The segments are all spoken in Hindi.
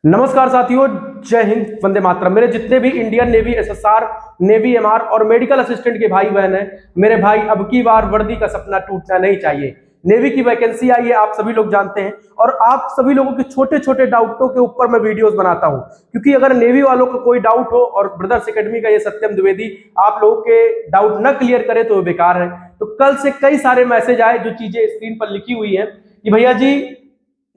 नमस्कार साथियों, जय हिंद, वंदे मातरम। मेरे जितने भी Indian navy, SSR, navy MR और मेडिकल असिस्टेंट के भाई बहन हैं, मेरे भाई अब की बार वर्दी का सपना टूटना नहीं चाहिए। नेवी की वैकेंसी आई है, आप सभी लोग जानते हैं, और आप सभी लोगों के छोटे छोटे डाउटों के ऊपर मैं वीडियोस बनाता हूं, क्योंकि अगर नेवी वालों का कोई डाउट हो और ब्रदर्स एकेडमी का ये सत्यम द्विवेदी आप लोगों के डाउट न क्लियर करे तो बेकार है। तो कल से कई सारे मैसेज आए, जो चीजें स्क्रीन पर लिखी हुई है कि भैया जी,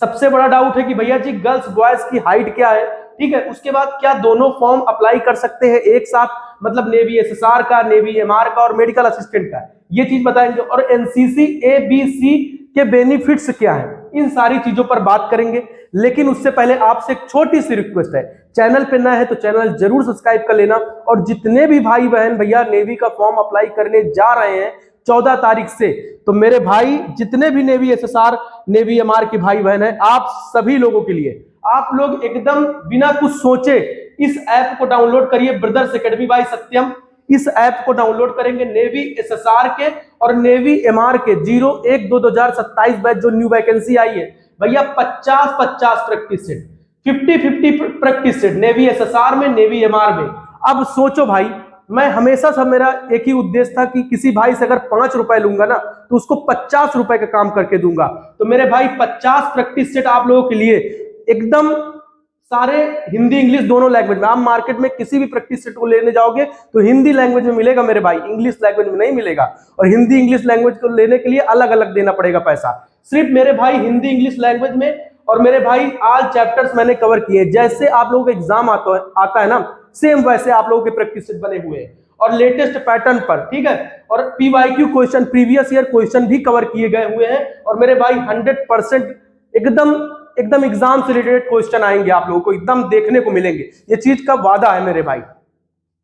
सबसे बड़ा डाउट है कि भैया जी गर्ल्स बॉयज की हाइट क्या है, ठीक है। उसके बाद क्या दोनों फॉर्म अप्लाई कर सकते हैं एक साथ, मतलब नेवी एसएसआर का, नेवी एमआर का और मेडिकल असिस्टेंट का, ये चीज बताएंगे। और एनसीसी एबीसी के बेनिफिट्स क्या है, इन सारी चीजों पर बात करेंगे। लेकिन उससे पहले आपसे एक छोटी सी रिक्वेस्ट है, चैनल पे नया है तो चैनल जरूर सब्सक्राइब कर लेना। और जितने भी भाई बहन भैया नेवी का फॉर्म अप्लाई करने जा रहे हैं 14 तारीख से, तो मेरे भाई जितने भी नेवी एसएसआर, नेवी एमआर के भाई बहन हैं, आप सभी लोगों के लिए आप लोग एकदम बिना कुछ सोचे इस ऐप को डाउनलोड करिए, ब्रदर्स एकेडमी बाय सत्यम। इस ऐप को डाउनलोड करेंगे, नेवी एसएसआर के और नेवी एमआर के 01/2/2027 बैच जो न्यू वैकेंसी आई है भैया, 50-50 practice set, 50-50 practice set, navy SSR में, नेवी एमआर में। अब सोचो भाई, मैं हमेशा सब मेरा एक ही उद्देश्य था कि किसी भाई से अगर 5 रुपए लूंगा ना तो उसको 50 रुपए का काम करके दूंगा। तो मेरे भाई 50 प्रैक्टिस सेट आप लोगों के लिए एकदम सारे हिंदी इंग्लिश दोनों लैंग्वेज में। आप मार्केट में किसी भी प्रैक्टिस सेट को लेने जाओगे तो हिंदी लैंग्वेज में मिलेगा मेरे भाई, इंग्लिश लैंग्वेज में नहीं मिलेगा। और हिंदी इंग्लिश लैंग्वेज को लेने के लिए अलग अलग देना पड़ेगा पैसा। सिर्फ मेरे भाई हिंदी इंग्लिश लैंग्वेज में, और मेरे भाई ऑल चैप्टर्स मैंने कवर किए। जैसे आप लोगों का एग्जाम आता है ना, सेम वैसे आप लोगों के प्रैक्टिस सेट बने हुए हैं और लेटेस्ट पैटर्न पर, ठीक है। और PYQ question, previous year question भी कवर किए गए हुए हैं। और मेरे भाई 100% एकदम एग्जाम से रिलेटेड क्वेश्चन आएंगे आप लोगों को, एकदम देखने को मिलेंगे। ये चीज का वादा है मेरे भाई।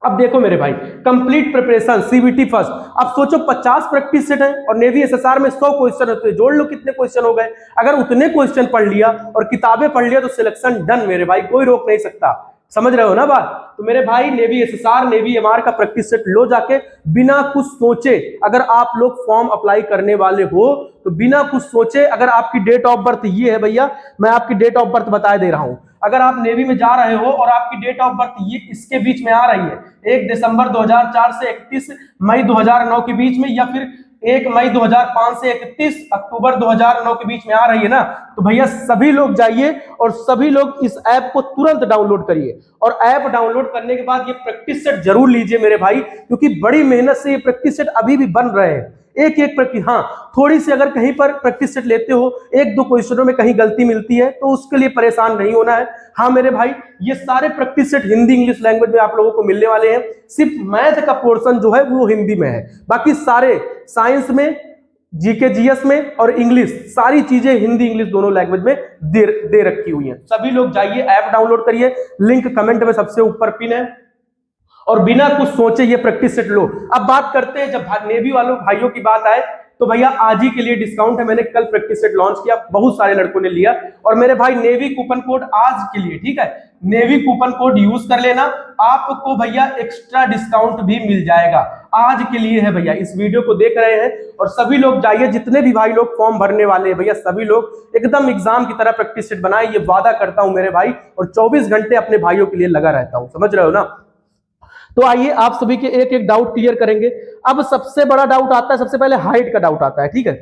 अब देखो मेरे भाई, कंप्लीट प्रिपरेशन सीबीटी फर्स्ट। अब सोचो 50 प्रैक्टिस सेट है और नेवी एसएसआर में 100 क्वेश्चन होते हैं, जोड़ लो कितने क्वेश्चन हो गए। अगर उतने क्वेश्चन पढ़ लिया और किताबें पढ़ लिया तो सिलेक्शन डन मेरे भाई, कोई रोक नहीं सकता। समझ रहे हो ना बात। तो मेरे भाई नेवी एसएसआर, नेवी एमआर का प्रैक्टिस सेट लो जाके, बिना कुछ सोचे। अगर आप लोग फॉर्म अप्लाई करने वाले हो तो बिना कुछ सोचे, अगर आपकी डेट ऑफ बर्थ ये है भैया, मैं आपकी डेट ऑफ बर्थ बता दे रहा हूं। अगर आप नेवी में जा रहे हो और आपकी डेट ऑफ बर्थ ये इसके बीच में आ रही है, 1 दिसंबर 2004 से 31 मई 2009 के बीच में, या फिर 1 मई 2005 से 31 अक्टूबर 2009 के बीच में आ रही है ना, तो भैया सभी लोग जाइए और सभी लोग इस ऐप को तुरंत डाउनलोड करिए। और ऐप डाउनलोड करने के बाद ये प्रैक्टिस सेट जरूर लीजिए मेरे भाई, क्योंकि बड़ी मेहनत से ये प्रैक्टिस सेट अभी भी बन रहे हैं। एक एक प्रैक्टिस, हाँ थोड़ी सी अगर कहीं पर प्रैक्टिस सेट लेते हो, 1-2 क्वेश्चनों में कहीं गलती मिलती है तो उसके लिए परेशान नहीं होना है। हाँ मेरे भाई, ये सारे practice set Hindi English language में आप लोगों को मिलने वाले हैं। सिर्फ मैथ का पोर्शन जो है वो हिंदी में है, बाकी सारे साइंस में, जीके जीएस में और इंग्लिश, सारी चीजें हिंदी इंग्लिश दोनों लैंग्वेज में दे रखी हुई हैं। सभी लोग जाइए, ऐप डाउनलोड करिए, लिंक कमेंट में सबसे ऊपर पिन है, और बिना कुछ सोचे ये प्रैक्टिस सेट लो। अब बात करते हैं, जब नेवी वालों भाइयों की बात आए तो भैया आज ही के लिए डिस्काउंट है। मैंने कल प्रैक्टिस सेट लॉन्च किया, बहुत सारे लड़कों ने लिया। और मेरे भाई नेवी कूपन कोड आज के लिए, ठीक है, नेवी कूपन कोड यूज कर लेना, आपको भैया एक्स्ट्रा डिस्काउंट भी मिल जाएगा। आज के लिए है भैया, इस वीडियो को देख रहे हैं और सभी लोग जाइए, जितने भी भाई लोग फॉर्म भरने वाले हैं भैया, सभी लोग एकदम एग्जाम की तरह प्रैक्टिस सेट बनाए, ये वादा करता हूं मेरे भाई। और 24 घंटे अपने भाइयों के लिए लगा रहता हूं, समझ रहे हो ना। तो आइए आप सभी के एक एक डाउट क्लियर करेंगे। अब सबसे बड़ा डाउट आता है, सबसे पहले हाइट का डाउट आता है, ठीक है।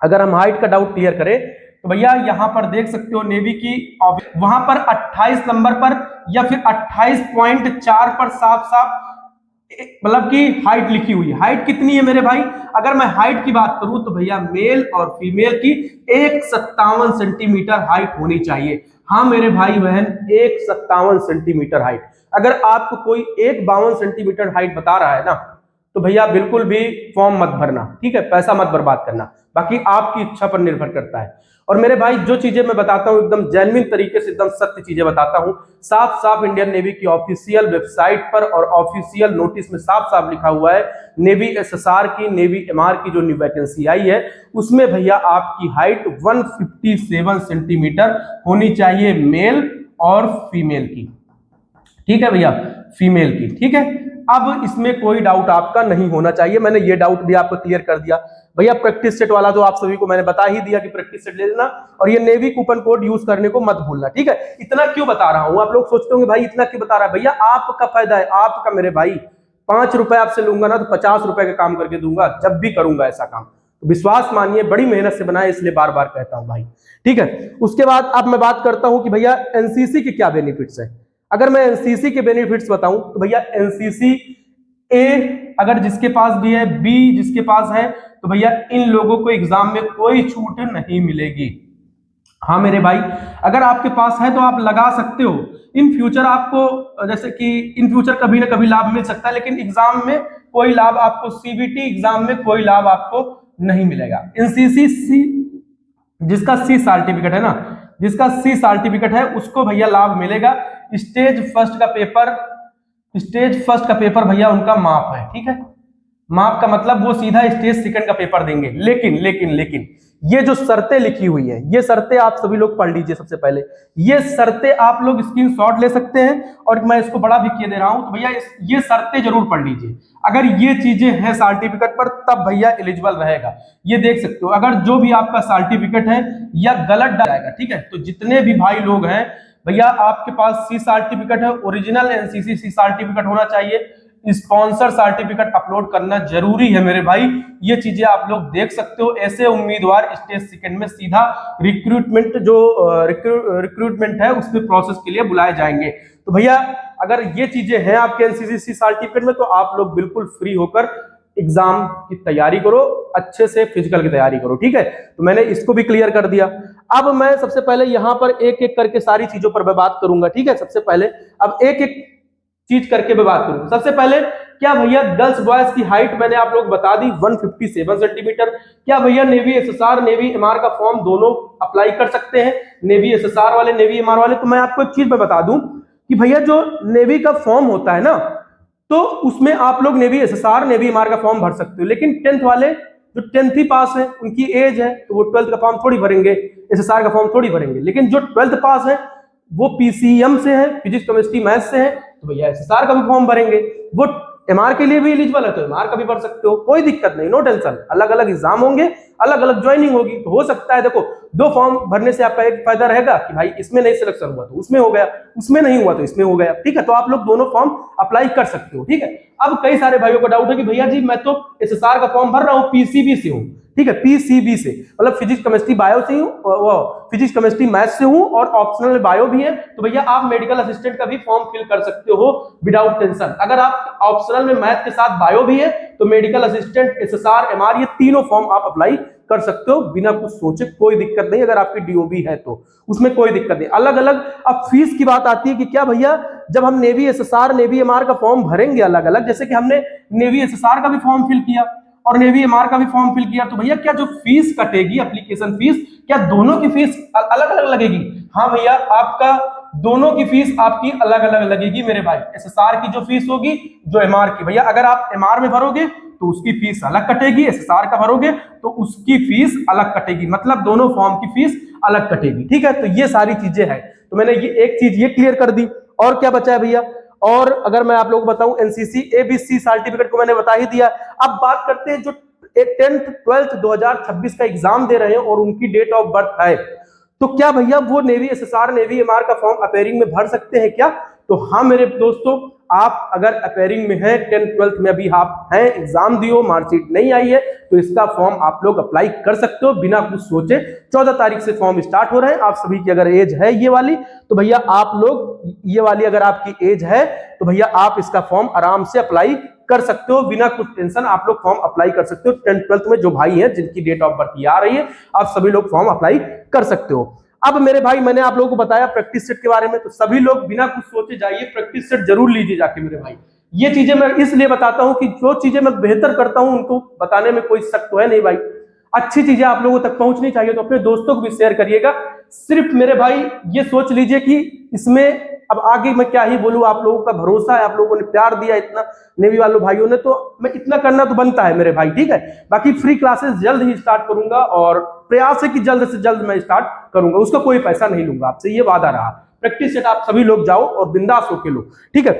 अगर हम हाइट का डाउट क्लियर करें तो भैया यहां पर देख सकते हो नेवी की वहां पर 28 नंबर पर या फिर 28.4 पर साफ साफ मतलब कि हाइट लिखी हुई है। हाइट कितनी है मेरे भाई, अगर मैं हाइट की बात करूं तो भैया मेल और फीमेल की 157 सेंटीमीटर हाइट होनी चाहिए। हाँ मेरे भाई बहन, 157 सेंटीमीटर हाइट। अगर आपको कोई 152 सेंटीमीटर हाइट बता रहा है ना, तो भैया बिल्कुल भी फॉर्म मत भरना, ठीक है, पैसा मत बर्बाद करना, बाकी आपकी इच्छा पर निर्भर करता है। और मेरे भाई जो चीजें मैं बताता हूं एकदम जेन्युइन तरीके से, एकदम सत्य चीजें बताता हूं। साफ साफ इंडियन नेवी की ऑफिशियल वेबसाइट पर और ऑफिशियल नोटिस में साफ साफ लिखा हुआ है, नेवी एसएसआर की, नेवी एमआर की जो न्यू वैकेंसी आई है उसमें भैया आपकी हाइट 157 सेंटीमीटर होनी चाहिए, मेल और फीमेल की, ठीक है भैया, फीमेल की, ठीक है। अब इसमें कोई डाउट आपका नहीं होना चाहिए, मैंने ये डाउट भी आपको क्लियर कर दिया। भैया प्रैक्टिस सेट वाला तो आप सभी को मैंने बता ही दिया कि प्रैक्टिस सेट ले लेना, और ये नेवी कूपन कोड यूज करने को मत भूलना, ठीक है। इतना क्यों बता रहा हूं, आप लोग सोचते होंगे भाई इतना क्यों बता रहा है, भैया आपका फायदा है, आपका मेरे भाई। 5 रुपए आपसे लूंगा ना तो 50 रुपए का काम करके दूंगा, जब भी करूंगा ऐसा काम, तो विश्वास मानिए बड़ी मेहनत से बनाए, इसलिए बार बार कहता हूं भाई, ठीक है। उसके बाद अब मैं बात करता हूं कि भैया एनसीसी के क्या बेनिफिट्स है। अगर मैं एनसीसी के बेनिफिट्स बताऊं तो भैया एनसीसी ए अगर जिसके पास भी है, बी जिसके पास है, तो भैया इन लोगों को एग्जाम में कोई छूट नहीं मिलेगी। हाँ मेरे भाई, अगर आपके पास है तो आप लगा सकते हो, इन फ्यूचर आपको, जैसे कि इन फ्यूचर कभी ना कभी लाभ मिल सकता है, लेकिन एग्जाम में कोई लाभ आपको, सीबीटी एग्जाम में कोई लाभ आपको नहीं मिलेगा। एनसीसी सी, जिसका सी सर्टिफिकेट है ना, जिसका सी सर्टिफिकेट है उसको भैया लाभ मिलेगा। स्टेज फर्स्ट का पेपर, स्टेज फर्स्ट का पेपर भैया उनका माफ है, ठीक है। माफ का मतलब वो सीधा स्टेज सेकंड का पेपर देंगे, लेकिन लेकिन लेकिन ये जो शर्तें लिखी हुई हैं, ये शर्तें आप सभी लोग पढ़ लीजिए। सबसे पहले ये शर्तें आप लोग स्क्रीनशॉट ले सकते हैं, और मैं इसको बड़ा भी किए दे रहा हूं, तो भैया ये शर्तें जरूर पढ़ लीजिए। अगर ये चीजें हैं सर्टिफिकेट पर तब भैया एलिजिबल रहेगा। ये देख सकते हो, अगर जो भी आपका सर्टिफिकेट है या गलत डालेगा, ठीक है, तो जितने भी भाई लोग हैं भैया, आपके पास सी सर्टिफिकेट है, ओरिजिनल एनसीसी सी सर्टिफिकेट होना चाहिए, स्पॉन्सर सर्टिफिकेट अपलोड करना जरूरी है मेरे भाई। ये चीजें आप लोग देख सकते हो। ऐसे उम्मीदवार स्टेज सेकंड में सीधा रिक्रूटमेंट, जो रिक्रूटमेंट है उसमें प्रोसेस के लिए बुलाए जाएंगे। तो भैया अगर ये चीजें हैं आपके एनसीसी सर्टिफिकेट में, तो आप लोग बिल्कुल फ्री होकर एग्जाम की तैयारी करो, अच्छे से फिजिकल की तैयारी करो, ठीक है। तो मैंने इसको भी क्लियर कर दिया। अब मैं सबसे पहले यहां पर एक एक करके सारी चीजों पर मैं बात करूंगा, ठीक है। सबसे पहले अब एक एक चीज करके मैं बात करूंगा। सबसे पहले क्या भैया गर्ल्स बॉयज की हाइट मैंने आप लोग बता दी 157 सेंटीमीटर। क्या भैया नेवी एसएसआर नेवी एमआर का फॉर्म दोनों अप्लाई कर सकते हैं, नेवी एसएसआर वाले नेवी एमआर वाले। तो मैं आपको एक चीज मैं बता दूं कि भैया जो नेवी का फॉर्म होता है ना, तो उसमें आप लोग नेवी एसएसआर नेवी एमआर का फॉर्म भर सकते हो, लेकिन 10th वाले जो 10th ही पास है, उनकी एज है, तो वो 12th का फॉर्म थोड़ी भरेंगे, एसएसआर का फॉर्म थोड़ी भरेंगे। लेकिन जो 12th पास है वो पीसीएम से है, फिजिक्स केमिस्ट्री मैथ्स से है, तो भैया एसएसआर का भी फॉर्म भरेंगे। वो एमआर के लिए भी एलिजिबल है तो एमआर का भी भर सकते हो, कोई दिक्कत नहीं, नो टेंशन। अलग अलग एग्जाम होंगे, अलग अलग ज्वाइनिंग होगी, तो हो सकता है देखो 2 फॉर्म भरने से आपका एक फायदा रहेगा कि भाई इसमें नहीं सिलेक्शन हुआ तो उसमें हो गया, उसमें नहीं हुआ तो इसमें हो गया, ठीक है। तो आप लोग दोनों फॉर्म अप्लाई कर सकते हो, ठीक है। अब कई सारे भाइयों को डाउट है कि भैया जी मैं तो एसएसआर का फॉर्म भर रहा हूँ, पीसीबी से हूँ, ठीक है, पीसीबी से मतलब फिजिक्स केमिस्ट्री बायो से हूँ, फिजिक्स केमिस्ट्री मैथ्स से हूँ, और ऑप्शनल बायो भी है, तो भैया आप मेडिकल असिस्टेंट का भी फॉर्म फिल कर सकते हो विदाउट टेंशन। अगर आप ऑप्शनल में मैथ के साथ बायो भी है, तो मेडिकल असिस्टेंट, एसएसआर, एमआर, ये तीनों फॉर्म आप अप्लाई कर सकते हो बिना कुछ सोचे, कोई दिक्कत नहीं। अगर आपकी डीओबी है तो उसमें कोई दिक्कत नहीं। अलग अलग अब फीस की बात आती है कि क्या भैया जब हम नेवी एसएसआर नेवी एमआर का फॉर्म भरेंगे अलग अलग, जैसे कि हमने नेवी एसएसआर का भी फॉर्म फिल किया और नेवी एमआर का भी फॉर्म फिल किया, तो भैया क्या जो फीस कटेगी एप्लीकेशन फीस, क्या दोनों की फीस अलग अलग लगेगी? हाँ भैया, आपका दोनों की फीस आपकी अलग अलग लगेगी मेरे भाई। एसएसआर की जो फीस होगी, जो एमआर की, भैया अगर आप एमआर में भरोगे तो उसकी फीस अलग कटेगी, एसएसआर का भरोगे तो उसकी फीस अलग कटेगी, मतलब दोनों फॉर्म की फीस अलग कटेगी, ठीक है। तो ये सारी चीजें हैं, तो मैंने ये एक चीज ये क्लियर कर दी। और क्या बचा है भैया? और अगर मैं आप लोगों को बताऊं, एनसीसी एबीसी सर्टिफिकेट को मैंने बता ही दिया। अब बात करते हैं जो 10th 12th 2026 का एग्जाम दे रहे हैं और उनकी डेट ऑफ बर्थ है, तो क्या भैया वो नेवी एसएसआर नेवी एमआर का फॉर्म अपेयरिंग में भर सकते हैं क्या? तो हाँ मेरे दोस्तों, आप अगर अपेयरिंग में है, 10th 12th में अभी आप हैं, एग्जाम दियो, मार्कशीट नहीं आई है, तो इसका फॉर्म आप लोग अप्लाई कर सकते हो बिना कुछ सोचे। 14 तारीख से फॉर्म स्टार्ट हो रहे हैं। आप सभी की अगर एज है ये वाली, तो भैया आप लोग ये वाली अगर आपकी एज है तो भैया आप इसका फॉर्म आराम से अप्लाई कर सकते हो बिना कुछ टेंशन। आप लोग फॉर्म अप्लाई कर सकते हो। 10th 12th में जो भाई हैं जिनकी डेट ऑफ बर्थ आ रही है, आप सभी लोग फॉर्म अप्लाई कर सकते हो। अब मेरे भाई मैंने आप लोगों को बताया प्रैक्टिस सेट के बारे में, तो सभी लोग बिना कुछ सोचे जाइए, प्रैक्टिस सेट जरूर लीजिए जाके मेरे भाई। ये चीजें मैं इसलिए बताता हूं कि जो चीजें मैं बेहतर करता हूं उनको बताने में कोई शक तो है नहीं भाई। अच्छी चीजें आप लोगों तक पहुंचनी चाहिए, तो अपने दोस्तों को भी शेयर करिएगा। सिर्फ मेरे भाई ये सोच लीजिए कि इसमें अब आगे मैं क्या ही बोलूं, आप लोगों का भरोसा है, आप लोगों ने प्यार दिया इतना नेवी वालों भाइयों ने, तो मैं इतना करना तो बनता है मेरे भाई, ठीक है। बाकी फ्री क्लासेस जल्द ही स्टार्ट करूंगा और प्रयास है कि जल्द से जल्द मैं स्टार्ट करूंगा। उसका कोई पैसा नहीं लूंगा आपसे, ये वादा रहा। प्रैक्टिस सेट आप सभी लोग जाओ और बिंदास होके लो, ठीक है।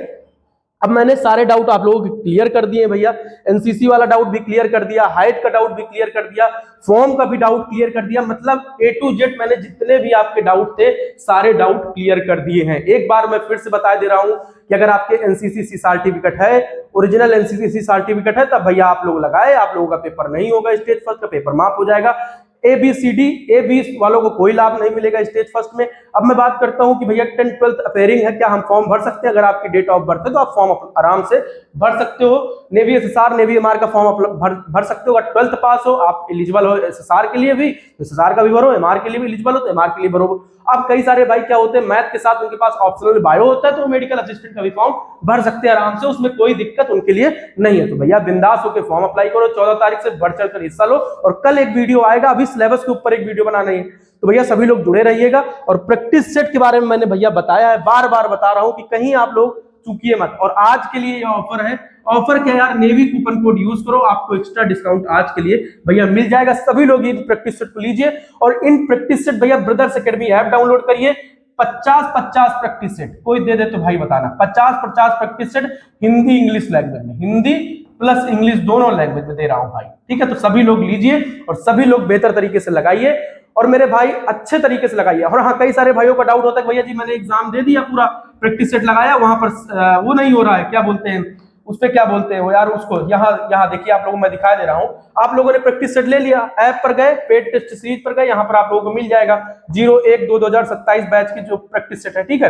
अब मैंने सारे डाउट आप लोगों को क्लियर कर दिए भैया, एनसीसी वाला डाउट भी क्लियर कर दिया, हाइट का डाउट भी क्लियर कर दिया, फॉर्म का भी डाउट क्लियर कर दिया, मतलब ए टू जेड मैंने जितने भी आपके डाउट थे सारे डाउट क्लियर कर दिए हैं। एक बार मैं फिर से बता दे रहा हूं कि अगर आपके एनसीसी सर्टिफिकेट है, ओरिजिनल एनसीसी सर्टिफिकेट है, तब भैया आप लोग लगाए, आप लोगों का पेपर नहीं होगा, स्टेज फर्स्ट का पेपर माफ हो जाएगा। ABCD A20 वालों को कोई लाभ नहीं मिलेगा स्टेज फर्स्ट में। अब मैं बात करता हूं कि भैया 10th 12th अपेयरिंग है, क्या हम फॉर्म भर सकते हैं? अगर आपकी डेट ऑफ बर्थ है तो आप फॉर्म आराम से भर सकते हो। नेवी SSR नेवी MR का फॉर्म भर सकते हो। अगर 12th पास हो, आप एलिजिबल हो SSR के लिए भी, SSR का भी भरो, MR के लिए भी एलिजिबल हो तो MR के लिए भरो। अब कई सारे भाई क्या होते हैं, मैथ के साथ उनके पास ऑप्शनल बायो होता है तो मेडिकल असिस्टेंट का भी फॉर्म भर सकते हैं आराम से, उसमें कोई दिक्कत उनके लिए नहीं है। तो भैया बिंदास होकर फॉर्म अप्लाई करो, 14 तारीख से बढ़ चढ़कर हिस्सा लो। और कल एक वीडियो आएगा, अभी सिलेबस के ऊपर एक वीडियो बनाना है, तो भैया सभी लोग जुड़े रहिएगा। और प्रैक्टिस सेट के बारे में मैंने भैया बताया है, बार बार बता रहा हूं कि कहीं आप लोग चूकिए मत। और आज के लिए ये ऑफर है, ऑफर क्या यार, नेवी कूपन कोड यूज करो, आपको एक्स्ट्रा डिस्काउंट आज के लिए भैया मिल जाएगा। सभी लोग इन प्रैक्टिस सेट को लीजिए और इन प्रैक्टिस सेट भैया ब्रदर्स एकेडमी ऐप डाउनलोड करिए। 50-50 प्रैक्टिस सेट कोई दे दे तो भाई बताना, 50-50 practice set Hindi English language में, हिंदी प्लस इंग्लिश दोनों लैंग्वेज में दे रहा हूं भाई, ठीक है। तो सभी लोग लीजिए और सभी लोग बेहतर तरीके से लगाइए और मेरे भाई अच्छे तरीके से लगाइए। और हाँ, कई सारे भाइयों का डाउट होता है भैया जी मैंने एग्जाम दे दिया, पूरा प्रैक्टिस सेट लगाया, वहां पर वो नहीं हो रहा है, क्या बोलते हैं उस पे, क्या बोलते हैं वो यार उसको, यहाँ देखिए आप लोगों को मैं दिखा दे रहा हूँ। आप लोगों ने प्रैक्टिस सेट ले लिया, ऐप पर गए, पेड टेस्ट सीरीज पर गए, यहाँ पर आप लोगों को मिल जाएगा 01/2/2027 बैच की जो प्रैक्टिस सेट है, ठीक है।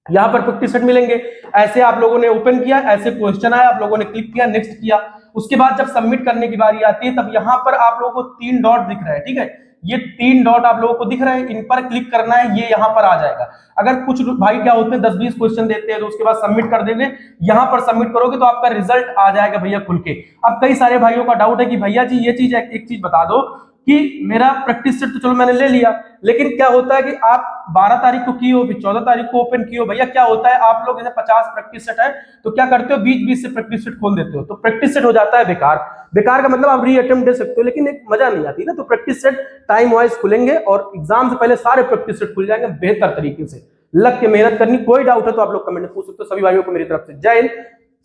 यहाँ पर प्रैक्टिस सेट मिलेंगे। ऐसे आप लोगों ने ओपन किया, ऐसे क्वेश्चन आया, आप लोगों ने क्लिक किया, नेक्स्ट किया, उसके बाद जब सबमिट करने की बारी आती है तब यहाँ पर आप लोगों को 3 डॉट दिख रहा है, ठीक है। ये 3 डॉट आप लोगों को दिख रहे हैं, इन पर क्लिक करना है, ये यहाँ पर आ जाएगा। अगर कुछ भाई क्या होते हैं 10-20 क्वेश्चन देते हैं तो उसके बाद सबमिट कर देंगे, यहाँ पर सबमिट करोगे तो आपका रिजल्ट आ जाएगा भैया खुल के। अब कई सारे भाइयों का डाउट है कि भैया जी ये चीज, एक चीज बता दो कि मेरा प्रैक्टिस सेट तो चलो मैंने ले लिया, लेकिन क्या होता है कि आप 12 तारीख को किए हो, फिर 14 तारीख को ओपन किए हो, भैया क्या होता है आप लोग जैसे 50 प्रैक्टिस सेट है तो क्या करते हो, बीच बीच से प्रैक्टिस सेट खोल देते हो, तो प्रैक्टिस सेट हो जाता है बेकार। बेकार का मतलब आप री अटेम्प्ट दे सकते हो लेकिन एक मजा नहीं आती ना। तो प्रैक्टिस सेट टाइम वाइज खुलेंगे और एग्जाम से पहले सारे प्रैक्टिस सेट खुल जाएंगे बेहतर तरीके से। लग के मेहनत करनी, कोई डाउट है तो आप लोग कमेंट में पूछ सकते हो। सभी भाइयों को मेरी तरफ से जय हिंद,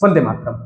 वंदे मातरम।